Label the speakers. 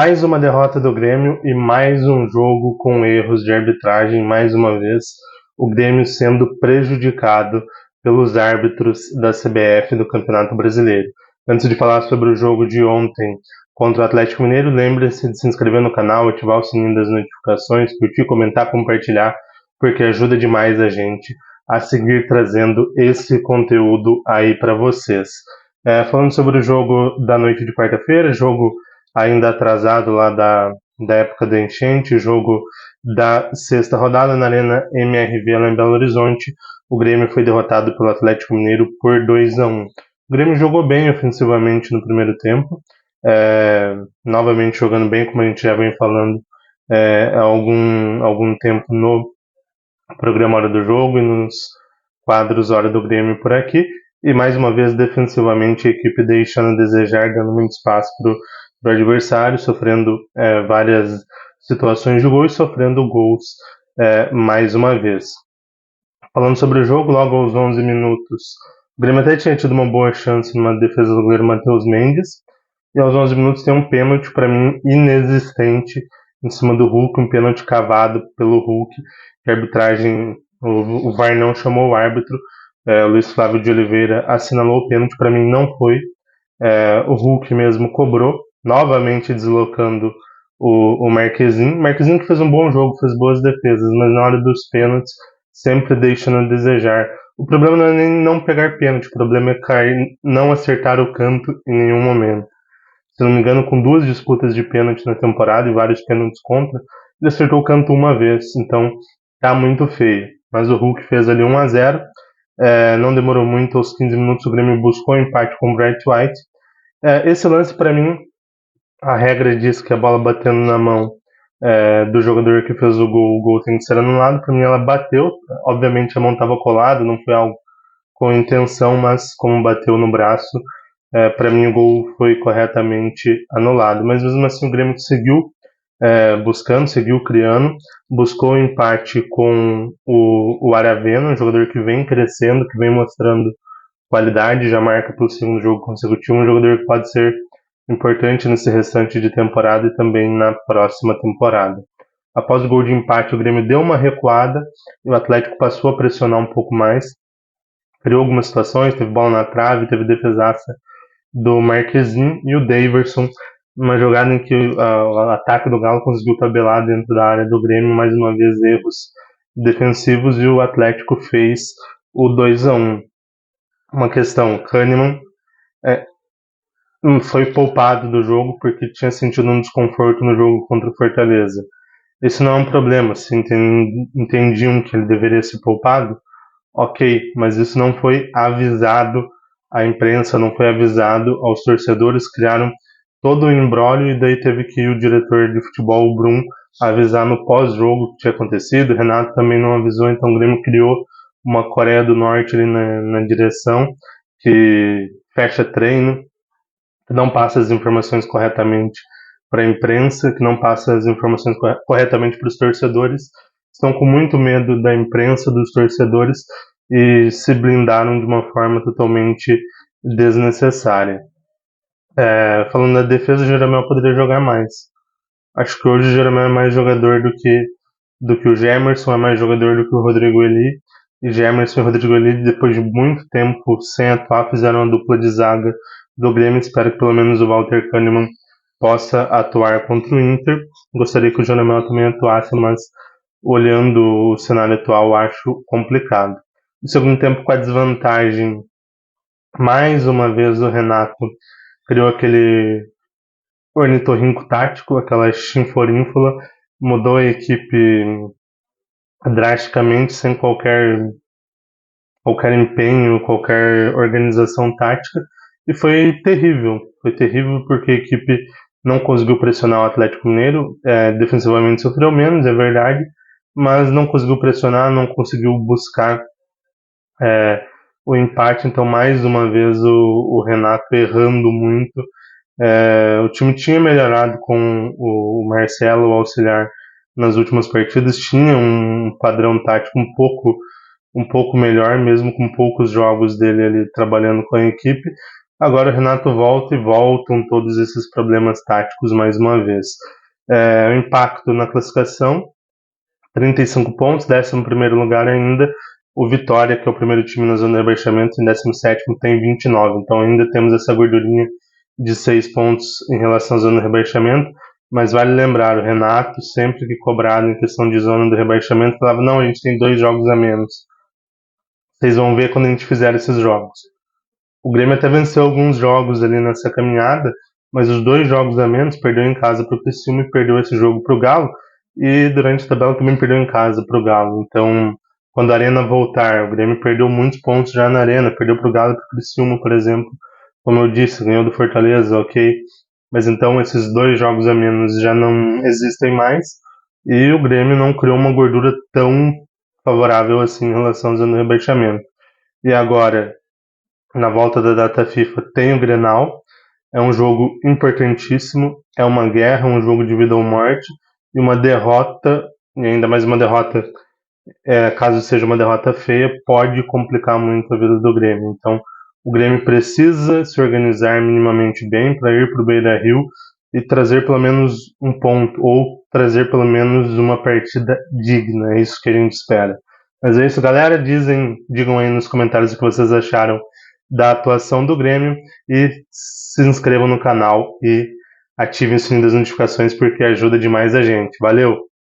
Speaker 1: Mais uma derrota do Grêmio e mais um jogo com erros de arbitragem, mais uma vez o Grêmio sendo prejudicado pelos árbitros da CBF do Campeonato Brasileiro. Antes de falar sobre o jogo de ontem contra o Atlético Mineiro, lembre-se de se inscrever no canal, ativar o sininho das notificações, curtir, comentar, compartilhar, porque ajuda demais a gente a seguir trazendo esse conteúdo aí para vocês. Falando sobre o jogo da noite de quarta-feira, jogo ainda atrasado lá da época da enchente, jogo da sexta rodada na Arena MRV lá em Belo Horizonte. O Grêmio foi derrotado pelo Atlético Mineiro por 2-1. O Grêmio jogou bem ofensivamente no primeiro tempo, novamente jogando bem, como a gente já vem falando há algum tempo no programa Hora do Jogo e nos quadros Hora do Grêmio por aqui. E mais uma vez, defensivamente, a equipe deixando a desejar, dando muito espaço para o adversário, sofrendo várias situações de gol e sofrendo gols mais uma vez. Falando sobre o jogo, logo aos 11 minutos, o Grêmio até tinha tido uma boa chance numa defesa do goleiro Matheus Mendes, e aos 11 minutos tem um pênalti, para mim, inexistente, em cima do Hulk, um pênalti cavado pelo Hulk, que a arbitragem, o VAR não chamou o árbitro, o Luiz Flávio de Oliveira assinalou o pênalti, para mim não foi, o Hulk mesmo cobrou, novamente deslocando o Marquezinho. Marquezinho que fez um bom jogo, fez boas defesas, mas na hora dos pênaltis sempre deixando a desejar. O problema não é nem não pegar pênalti, o problema é cair, não acertar o canto em nenhum momento. Se não me engano, com 2 disputas de pênalti na temporada e vários pênaltis contra, ele acertou o canto uma vez, então tá muito feio. Mas o Hulk fez ali 1-0, não demorou muito, aos 15 minutos o Grêmio buscou o empate com o Bright White. Esse lance, para mim, a regra diz que a bola batendo na mão do jogador que fez o gol tem que ser anulado. Para mim, ela bateu. Obviamente, a mão estava colada, não foi algo com intenção, mas como bateu no braço, para mim o gol foi corretamente anulado. Mas mesmo assim, o Grêmio seguiu buscando, seguiu criando, buscou o empate com o Aravena, um jogador que vem crescendo, que vem mostrando qualidade, já marca para o segundo jogo consecutivo, um jogador que pode ser importante nesse restante de temporada e também na próxima temporada. Após o gol de empate, o Grêmio deu uma recuada e o Atlético passou a pressionar um pouco mais, criou algumas situações, teve bola na trave, teve defesaça do Marquezinho e o Daverson, uma jogada em que o ataque do Galo conseguiu tabelar dentro da área do Grêmio, mais uma vez erros defensivos, e o Atlético fez o 2-1. Uma questão, Kahneman foi poupado do jogo porque tinha sentido um desconforto no jogo contra o Fortaleza. Isso não é um problema, se entendiam que ele deveria ser poupado, ok, mas isso não foi avisado à imprensa, não foi avisado aos torcedores, criaram todo o imbróglio e daí teve que ir o diretor de futebol, o Brum, avisar no pós-jogo o que tinha acontecido. O Renato também não avisou, então o Grêmio criou uma Coreia do Norte ali na direção, que fecha treino, que não passa as informações corretamente para a imprensa, que não passa as informações corretamente para os torcedores, estão com muito medo da imprensa, dos torcedores, e se blindaram de uma forma totalmente desnecessária. Falando da defesa, o Jeromel poderia jogar mais. Acho que hoje o Jeromel é mais jogador do que o Gemerson, é mais jogador do que o Rodrigo Eli. E Gemerson e Rodrigo Eli, depois de muito tempo sem atuar, fizeram uma dupla de zaga do Grêmio. Espero que pelo menos o Walter Kahneman possa atuar contra o Inter. Gostaria que o Jeromel também atuasse, mas olhando o cenário atual, acho complicado. No segundo tempo, com a desvantagem, mais uma vez o Renato criou aquele ornitorrinco tático, aquela chinforínfula, mudou a equipe drasticamente, sem qualquer empenho, qualquer organização tática, e foi terrível. Foi terrível porque a equipe não conseguiu pressionar o Atlético Mineiro, defensivamente sofreu menos, é verdade, mas não conseguiu pressionar, não conseguiu buscar o empate, então mais uma vez o Renato errando muito. O time tinha melhorado com o Marcelo, o auxiliar, nas últimas partidas, tinha um padrão tático um pouco melhor, mesmo com poucos jogos dele ali trabalhando com a equipe, Agora o Renato volta e voltam todos esses problemas táticos mais uma vez. O impacto na classificação, 35 pontos, 11º lugar ainda. O Vitória, que é o primeiro time na zona de rebaixamento, em 17º tem 29. Então ainda temos essa gordurinha de 6 pontos em relação à zona de rebaixamento. Mas vale lembrar, o Renato, sempre que cobrado em questão de zona de rebaixamento, falava, não, a gente tem 2 jogos a menos. Vocês vão ver quando a gente fizer esses jogos. O Grêmio até venceu alguns jogos ali nessa caminhada, mas os 2 jogos a menos, perdeu em casa para o Criciúma e perdeu esse jogo para o Galo, e durante a tabela também perdeu em casa para o Galo. Então, quando a Arena voltar, o Grêmio perdeu muitos pontos já na Arena, perdeu para o Galo e para o Criciúma, por exemplo. Como eu disse, ganhou do Fortaleza, ok, mas então esses 2 jogos a menos já não existem mais, e o Grêmio não criou uma gordura tão favorável assim em relação ao zona de rebaixamento. E agora, na volta da data FIFA, tem o Grenal. É um jogo importantíssimo, é uma guerra, um jogo de vida ou morte, e uma derrota, e ainda mais uma derrota, caso seja uma derrota feia, pode complicar muito a vida do Grêmio. Então, o Grêmio precisa se organizar minimamente bem para ir para o Beira-Rio e trazer pelo menos um ponto, ou trazer pelo menos uma partida digna, é isso que a gente espera. Mas é isso, galera. Digam aí nos comentários o que vocês acharam da atuação do Grêmio e se inscrevam no canal e ativem o sininho das notificações porque ajuda demais a gente. Valeu!